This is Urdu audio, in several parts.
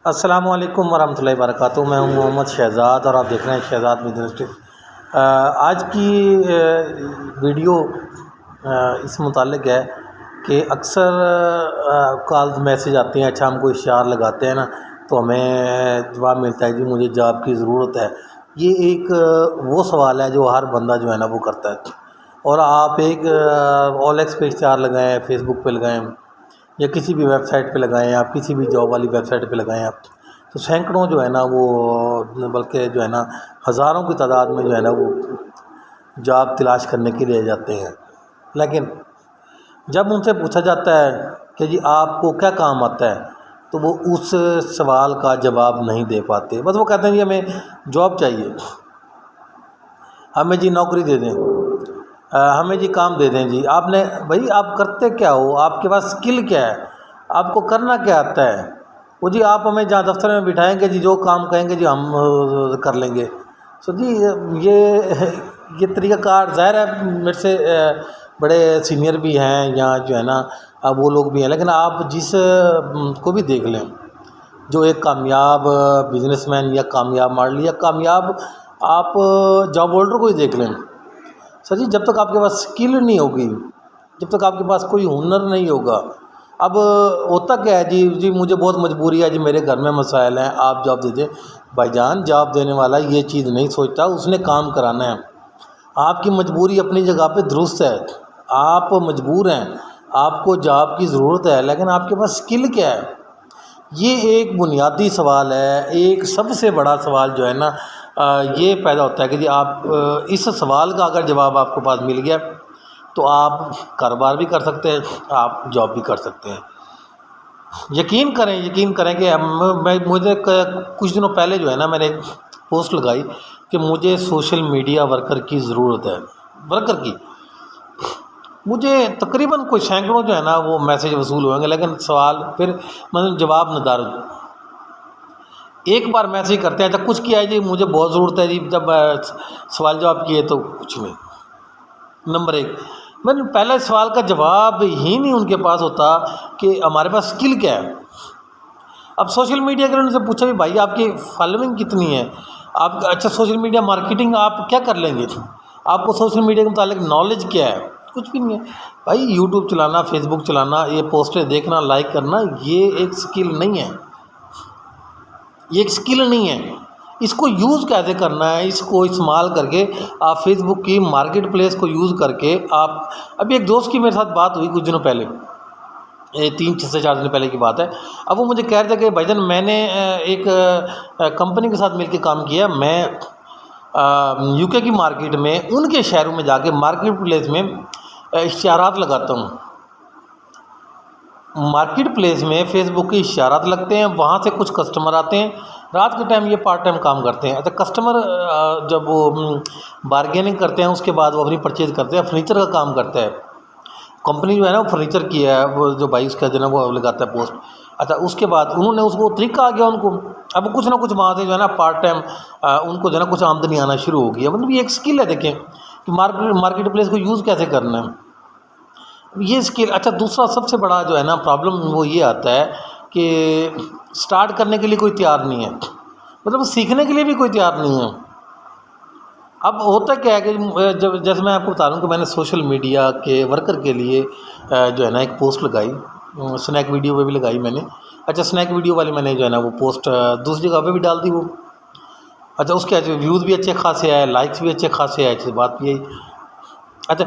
السلام علیکم ورحمۃ اللہ وبرکاتہ۔ میں ہوں محمد شہزاد اور آپ دیکھ رہے ہیں شہزاد میڈیا ٹپ۔ آج کی ویڈیو اس متعلق ہے کہ اکثر کال میسیج آتے ہیں، اچھا ہم کو اشتہار لگاتے ہیں نا تو ہمیں جواب ملتا ہے جی مجھے جاب کی ضرورت ہے۔ یہ ایک وہ سوال ہے جو ہر بندہ جو ہے نا وہ کرتا ہے، اور آپ ایک OLX پہ اشتہار لگائیں، فیس بک پہ لگائیں یا کسی بھی ویب سائٹ پہ لگائیں، آپ کسی بھی جاب والی ویب سائٹ پہ لگائیں آپ، تو سینکڑوں جو ہے نا وہ بلکہ جو ہے نا ہزاروں کی تعداد میں جو ہے نا وہ جاب تلاش کرنے کے لیے جاتے ہیں۔ لیکن جب ان سے پوچھا جاتا ہے کہ جی آپ کو کیا کام آتا ہے تو وہ اس سوال کا جواب نہیں دے پاتے۔ بس وہ کہتے ہیں جی ہمیں جاب چاہیے، ہمیں جی نوکری دے دیں، ہمیں جی کام دے دیں۔ جی آپ نے بھائی آپ کرتے کیا ہو، آپ کے پاس اسکل کیا ہے، آپ کو کرنا کیا آتا ہے؟ وہ جی آپ ہمیں جہاں دفتر میں بٹھائیں گے جی جو کام کہیں گے جی ہم کر لیں گے۔ سو جی یہ طریقہ کار ظاہر ہے میرے سے بڑے سینئر بھی ہیں یا جو ہے نا وہ لوگ بھی ہیں، لیکن آپ جس کو بھی دیکھ لیں جو ایک کامیاب بزنس مین یا کامیاب ماڈل یا کامیاب آپ جاب ہولڈر کو ہی دیکھ لیں، سر جی جب تک آپ کے پاس اسکل نہیں ہوگی، جب تک آپ کے پاس کوئی ہنر نہیں ہوگا، اب ہوتا کیا ہے جی مجھے بہت مجبوری ہے جی میرے گھر میں مسائل ہیں آپ جاب دے دیں۔ بھائی جان جاب دینے والا یہ چیز نہیں سوچتا، اس نے کام کرانا ہے۔ آپ کی مجبوری اپنی جگہ پہ درست ہے، آپ مجبور ہیں، آپ کو جاب کی ضرورت ہے، لیکن آپ کے پاس اسکل کیا ہے؟ یہ ایک بنیادی سوال ہے۔ ایک سب سے بڑا سوال جو ہے نا یہ پیدا ہوتا ہے کہ جی آپ اس سوال کا اگر جواب آپ کے پاس مل گیا تو آپ کاروبار بھی کر سکتے ہیں، آپ جاب بھی کر سکتے ہیں۔ یقین کریں کہ مجھے کچھ دنوں پہلے جو ہے نا میں نے ایک پوسٹ لگائی کہ مجھے سوشل میڈیا ورکر کی ضرورت ہے، ورکر کی۔ مجھے تقریباً کوئی سینکڑوں جو ہے نا وہ میسیج وصول ہوئیں گے، لیکن سوال پھر مطلب جواب ندار۔ ایک بار میسیج کرتے ہیں اچھا کچھ کیا ہے جی مجھے بہت ضرورت ہے جی، جب سوال جواب کیے تو کچھ نہیں۔ نمبر ایک، میں نے پہلے سوال کا جواب ہی نہیں ان کے پاس ہوتا کہ ہمارے پاس اسکل کیا ہے۔ اب سوشل میڈیا کے ان سے پوچھا بھی بھائی آپ کی فالوئنگ کتنی ہے، آپ اچھا سوشل میڈیا مارکیٹنگ آپ کیا کر لیں گے، آپ کو سوشل میڈیا کے متعلق نالج کیا ہے؟ کچھ بھی نہیں ہے بھائی۔ یوٹیوب چلانا، فیس بک چلانا، یہ پوسٹیں دیکھنا، لائک کرنا، یہ ایک اسکل نہیں ہے، یہ ایک اسکل نہیں ہے۔ اس کو یوز کیسے کرنا ہے، اس کو استعمال کر کے آپ فیس بک کی مارکیٹ پلیس کو یوز کر کے آپ، ابھی ایک دوست کی میرے ساتھ بات ہوئی کچھ دنوں پہلے، 3 سے 4 دن پہلے کی بات ہے۔ اب وہ مجھے کہہ رہے تھے کہ بھائی جان میں نے ایک کمپنی کے ساتھ مل کے کام کیا، میں UK کی مارکیٹ میں ان کے شہروں میں جا کے مارکیٹ پلیس میں اشتہارات لگاتا ہوں۔ مارکیٹ پلیس میں فیس بک کے اشتہارات لگتے ہیں، وہاں سے کچھ کسٹمر آتے ہیں، رات کے ٹائم یہ پارٹ ٹائم کام کرتے ہیں۔ اچھا کسٹمر جب وہ بارگیننگ کرتے ہیں اس کے بعد وہ اپنی پرچیز کرتے ہیں، فرنیچر کا کام کرتا ہے کمپنی جو ہے نا، وہ فرنیچر کی ہے، وہ جو بھائی اس کا جو ہے نا وہ لگاتا ہے پوسٹ۔ اچھا اس کے بعد انہوں نے اس کو طریقہ آ گیا ان کو، اب کچھ نہ کچھ وہاں سے جو ہے نا پارٹ ٹائم ان کو جو ہے نا کچھ آمدنی آنا شروع ہو گیا۔ مطلب یہ ایک اسکل ہے، دیکھیں کہ مارکیٹ پلیس کو یوز کیسے کرنا ہے، یہ اسکل۔ اچھا دوسرا سب سے بڑا جو ہے نا پرابلم وہ یہ آتا ہے کہ سٹارٹ کرنے کے لیے کوئی تیار نہیں ہے، مطلب سیکھنے کے لیے بھی کوئی تیار نہیں ہے۔ اب ہوتا کیا ہے کہ جیسے میں آپ کو بتا رہا ہوں کہ میں نے سوشل میڈیا کے ورکر کے لیے جو ہے نا ایک پوسٹ لگائی، سنیک ویڈیو پہ بھی لگائی میں نے۔ اچھا سنیک ویڈیو والی میں نے جو ہے نا وہ پوسٹ دوسری جگہ پہ بھی ڈال دی وہ۔ اچھا اس کے ویوز بھی اچھے خاصے آئے، لائکس بھی اچھے خاصے آئے، اچھی بات یہی۔ اچھا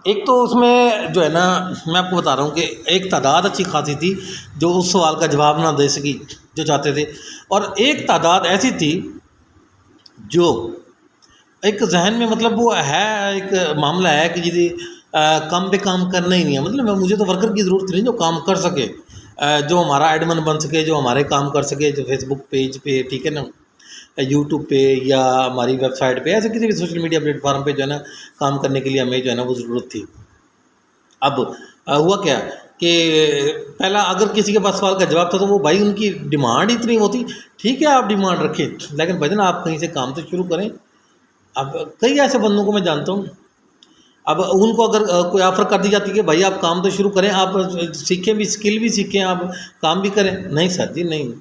ایک تو اس میں جو ہے نا میں آپ کو بتا رہا ہوں کہ ایک تعداد اچھی خاصی تھی جو اس سوال کا جواب نہ دے سکی جو چاہتے تھے، اور ایک تعداد ایسی تھی جو ایک ذہن میں مطلب وہ ہے ایک معاملہ ہے کہ جی کام پہ کام کرنا ہی نہیں ہے، مطلب مجھے تو ورکر کی ضرورت نہیں جو کام کر سکے، جو ہمارا ایڈمن بن سکے، جو ہمارے کام کر سکے، جو فیس بک پیج پہ، ٹھیک ہے نا، یوٹیوب پہ یا ہماری ویب سائٹ پہ، ایسے کسی بھی سوشل میڈیا پلیٹ فارم پہ جو ہے نا کام کرنے کے لیے ہمیں جو ہے نا وہ ضرورت تھی۔ اب ہوا کیا کہ پہلا اگر کسی کے پاس سوال کا جواب تھا تو وہ بھائی ان کی ڈیمانڈ اتنی ہوتی، ٹھیک ہے آپ ڈیمانڈ رکھیں لیکن بھائی جان آپ کہیں سے کام تو شروع کریں۔ اب کئی ایسے بندوں کو میں جانتا ہوں، اب ان کو اگر کوئی آفر کر دی جاتی ہے کہ بھائی آپ کام تو شروع کریں، آپ سیکھیں بھی، اسکل بھی سیکھیں، آپ کام بھی کریں، نہیں سر جی نہیں،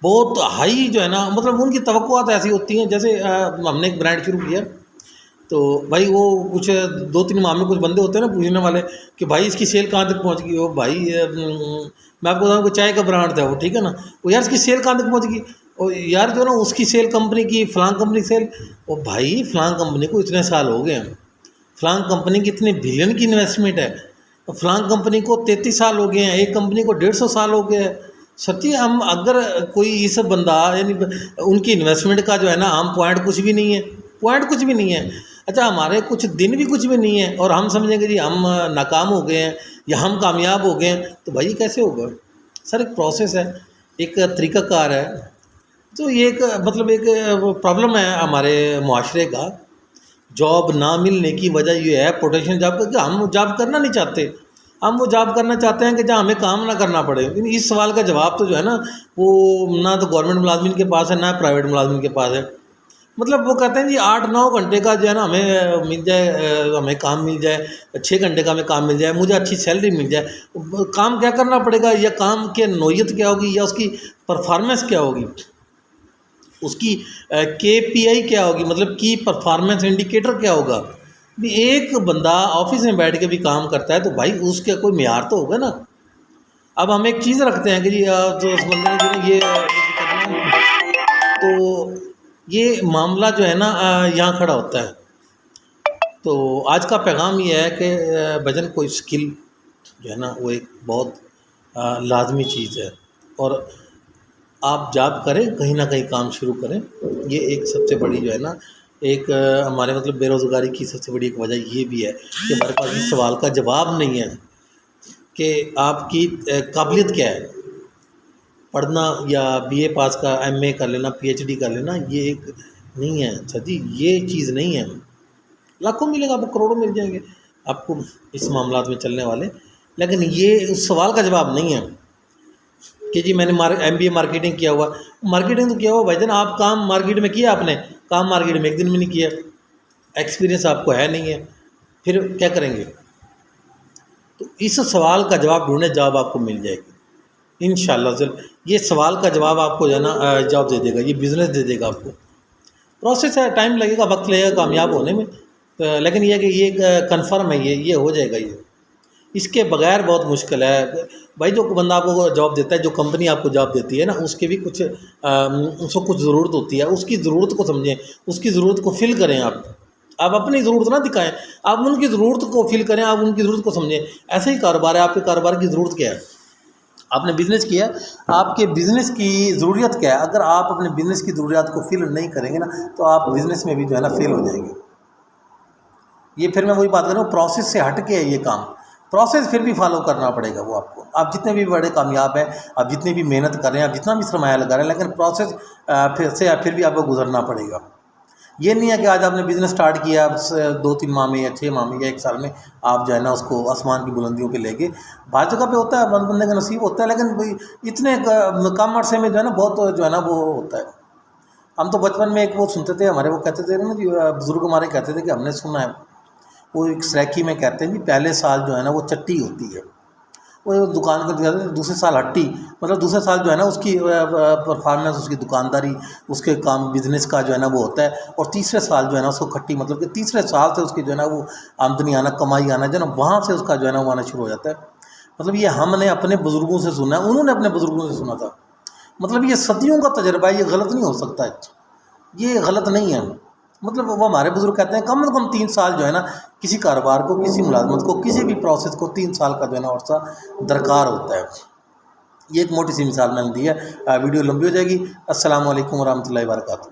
بہت ہائی جو ہے نا، مطلب ان کی توقعات ایسی ہوتی ہیں جیسے ہم نے ایک برانڈ شروع کیا تو بھائی وہ کچھ 2-3 ماہ میں کچھ بندے ہوتے ہیں نا پوچھنے والے کہ بھائی اس کی سیل کہاں تک پہنچ گئی ہو بھائی، میں آپ کو بتاؤں کہ چائے کا برانڈ تھا وہ، ٹھیک ہے نا، وہ یار اس کی سیل کہاں تک پہنچ گئی، اور یار جو ہے نا اس کی سیل کمپنی کی فلاں کمپنی سیل، اور بھائی فلاں کمپنی کو اتنے سال ہو گئے ہیں، فلاں کمپنی کی اتنے بلین کی انویسٹمنٹ ہے، فلاں کمپنی کو 33 سال ہو گئے ہیں، ایک کمپنی کو 150 سال ہو گئے ہیں۔ سچی ہم اگر کوئی اس بندہ یعنی ان کی انویسٹمنٹ کا جو ہے نا ہم پوائنٹ کچھ بھی نہیں ہے، پوائنٹ کچھ بھی نہیں ہے، اچھا ہمارے کچھ دن بھی کچھ بھی نہیں ہے اور ہم سمجھیں گے جی ہم ناکام ہو گئے ہیں یا ہم کامیاب ہو گئے ہیں، تو بھائی کیسے ہوگا؟ سر ایک پروسیس ہے، ایک طریقہ کار ہے، تو یہ ایک مطلب ایک پرابلم ہے ہمارے معاشرے کا۔ جاب نہ ملنے کی وجہ یہ ہے پوٹینشیل جاب کا کہ ہم جاب کرنا نہیں چاہتے، ہم وہ جاب کرنا چاہتے ہیں کہ جہاں ہمیں کام نہ کرنا پڑے۔ لیکن اس سوال کا جواب تو جو ہے نا وہ نہ تو گورنمنٹ ملازمین کے پاس ہے نہ پرائیویٹ ملازمین کے پاس ہے۔ مطلب وہ کہتے ہیں جی 8-9 گھنٹے کا جو ہے نا ہمیں مل جائے، ہمیں کام مل جائے، 6 گھنٹے کا ہمیں کام مل جائے، مجھے اچھی سیلری مل جائے۔ کام کیا کرنا پڑے گا، یا کام کی نوعیت کیا ہوگی، یا اس کی پرفارمنس کیا ہوگی، اس کی KPI کیا ہوگی، مطلب کی پرفارمنس انڈیکیٹر کیا ہوگا۔ بھی ایک بندہ آفس میں بیٹھ کے بھی کام کرتا ہے تو بھائی اس کا کوئی معیار تو ہوگا نا۔ اب ہم ایک چیز رکھتے ہیں کہ جی تو اس بندے نے جو ہے یہ کرنا ہے، تو یہ معاملہ جو ہے نا یہاں کھڑا ہوتا ہے۔ تو آج کا پیغام یہ ہے کہ بھجن کوئی اسکل جو ہے نا وہ ایک بہت لازمی چیز ہے، اور آپ جاب کریں، کہیں نہ کہیں کام شروع کریں۔ یہ ایک سب سے بڑی جو ہے نا ایک ہمارے مطلب بے روزگاری کی سب سے بڑی ایک وجہ یہ بھی ہے کہ ہمارے پاس اس سوال کا جواب نہیں ہے کہ آپ کی قابلیت کیا ہے۔ پڑھنا یا BA پاس کا MA کر لینا، PhD کر لینا یہ ایک نہیں ہے سر جی، یہ چیز نہیں ہے۔ لاکھوں ملے گا، آپ کو کروڑوں مل جائیں گے آپ کو اس معاملات میں چلنے والے، لیکن یہ اس سوال کا جواب نہیں ہے کہ جی میں نے MBA مارکیٹنگ کیا ہوا۔ مارکیٹنگ تو کیا ہوا بھائی جان، آپ کام مارکیٹ میں کیا، آپ نے کام مارکیٹ میں ایک دن میں نہیں کیا، ایکسپیرینس آپ کو ہے نہیں ہے، پھر کیا کریں گے؟ تو اس سوال کا جواب ڈھونڈنے، جواب آپ کو مل جائے گی انشاءاللہ۔ یہ سوال کا جواب آپ کو جو ہے نا جواب دے دے گا، یہ بزنس دے دے گا آپ کو۔ پروسیس ہے، ٹائم لگے گا، وقت لگے گا کامیاب ہونے میں، لیکن یہ کہ یہ کنفرم ہے، یہ ہو جائے گا۔ یہ اس کے بغیر بہت مشکل ہے بھائی۔ جو بندہ آپ کو جاب دیتا ہے، جو کمپنی آپ کو جاب دیتی ہے نا، اس کے بھی کچھ اس کو کچھ ضرورت ہوتی ہے، اس کی ضرورت کو سمجھیں، اس کی ضرورت کو فل کریں۔ آپ اپنی ضرورت نہ دکھائیں، آپ ان کی ضرورت کو فل کریں، آپ ان کی ضرورت کو سمجھیں۔ ایسا ہی کاروبار ہے، آپ کے کاروبار کی ضرورت کیا ہے، آپ نے بزنس کیا، آپ کے بزنس کی ضروریات کیا ہے۔ اگر آپ اپنے بزنس کی ضروریات کو فل نہیں کریں گے نا تو آپ بزنس میں بھی جو ہے نا فیل ہو جائیں گے۔ یہ پھر میں وہی بات کر رہا ہوں، پروسیس سے ہٹ کے ہے یہ کام، پروسیس پھر بھی فالو کرنا پڑے گا وہ آپ کو۔ آپ جتنے بھی بڑے کامیاب ہیں، آپ جتنی بھی محنت کر رہے ہیں، آپ جتنا بھی سرمایہ لگا رہے ہیں، لیکن پروسیس پھر بھی آپ کو گزرنا پڑے گا۔ یہ نہیں ہے کہ آج آپ نے بزنس سٹارٹ کیا 2-3 ماہ میں یا 6 ماہ میں یا 1 سال میں آپ جو ہے نا اس کو آسمان کی بلندیوں پہ لے گئے۔ بعض جگہ پہ ہوتا ہے، بندے کا نصیب ہوتا ہے، لیکن اتنے کم عرصے میں جو ہے نا بہت جو ہے نا وہ ہوتا ہے۔ ہم تو بچپن میں ایک وہ سنتے تھے، ہمارے وہ کہتے تھے نا جی، بزرگ ہمارے کہتے تھے کہ ہم نے سنا ہے، وہ ایک سریکی میں کہتے ہیں جی پہلے سال جو ہے نا وہ چٹی ہوتی ہے، وہ دکان کو دکھاتے ہیں، دوسرے سال ہٹی، مطلب دوسرے سال جو ہے نا اس کی پرفارمنس، اس کی دکانداری، اس کے کام بزنس کا جو ہے نا وہ ہوتا ہے، اور تیسرے سال جو ہے نا اس کو کھٹی، مطلب کہ تیسرے سال سے اس کی جو ہے نا وہ آمدنی آنا، کمائی آنا جو ہے نا وہاں سے اس کا جو ہے نا وہ آنا شروع ہو جاتا ہے۔ مطلب یہ ہم نے اپنے بزرگوں سے سنا ہے، انہوں نے اپنے بزرگوں سے سنا تھا، مطلب یہ صدیوں کا تجربہ ہے، یہ غلط نہیں ہو سکتا ہے، یہ غلط نہیں ہے۔ مطلب وہ ہمارے بزرگ کہتے ہیں کم از کم 3 سال جو ہے نا کسی کاروبار کو، کسی ملازمت کو، کسی بھی پروسیس کو 3 سال کا جو ہے نا عرصہ درکار ہوتا ہے۔ یہ ایک موٹی سی مثال میں نے دی ہے، ویڈیو لمبی ہو جائے گی۔ السلام علیکم ورحمۃ اللہ وبرکاتہ۔